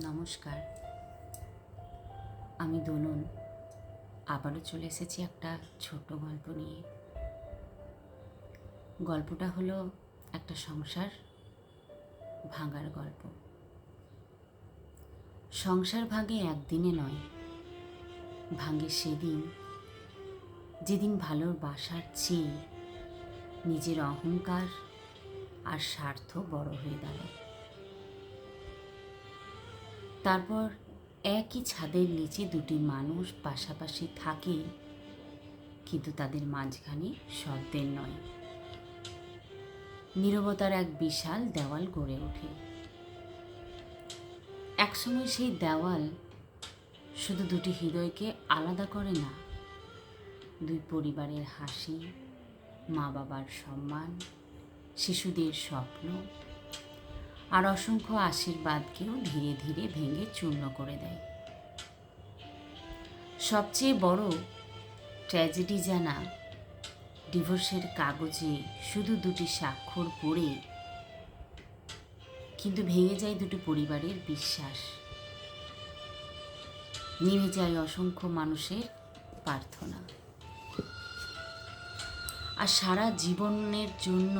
নমস্কার, আমি দনু আবারও চলে এসেছি একটা ছোট গল্প নিয়ে। গল্পটা হলো একটা সংসার ভাঙার গল্প। সংসার ভাঙে একদিনে নয়, ভাঙে সেদিন যেদিন ভালোবাসার চেয়ে নিজের অহংকার আর স্বার্থ বড় হয়ে দাঁড়ায়। তারপর একই ছাদের নিচে দুটি মানুষ পাশাপাশি থাকে, কিন্তু তাদের মাঝখানে শব্দের নয়, নীরবতার এক বিশাল দেওয়াল গড়ে ওঠে। একসময় সেই দেওয়াল শুধু দুটি হৃদয়কে আলাদা করে না, দুই পরিবারের হাসি, মা বাবার সম্মান, শিশুদের স্বপ্ন আর অসংখ্য আশীর্বাদকেও ধীরে ধীরে ভেঙে চূর্ণ করে দেয়। সবচেয়ে বড় ট্র্যাজেডি জানা, ডিভোর্সের কাগজে শুধু দুটি স্বাক্ষর পড়ে কিন্তু ভেঙে যায় দুটি পরিবারের বিশ্বাস, নেমে যায় অসংখ্য মানুষের প্রার্থনা, আর সারা জীবনের জন্য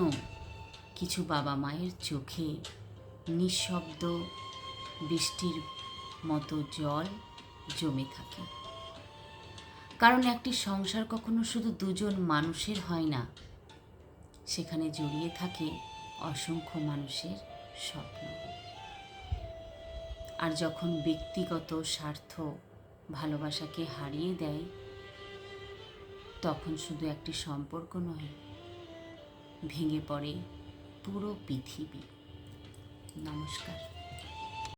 কিছু বাবা মায়ের চোখে নিঃশব্দ বৃষ্টির মতো জল জমে থাকে। কারণ একটি সংসার কখনো শুধু দুজন মানুষের হয় না, সেখানে জড়িয়ে থাকে অসংখ্য মানুষের স্বপ্ন। আর যখন ব্যক্তিগত স্বার্থ ভালোবাসাকে হারিয়ে দেয়, তখন শুধু একটি সম্পর্ক নয়, ভেঙে পড়ে পুরো পৃথিবী। নমস্কার।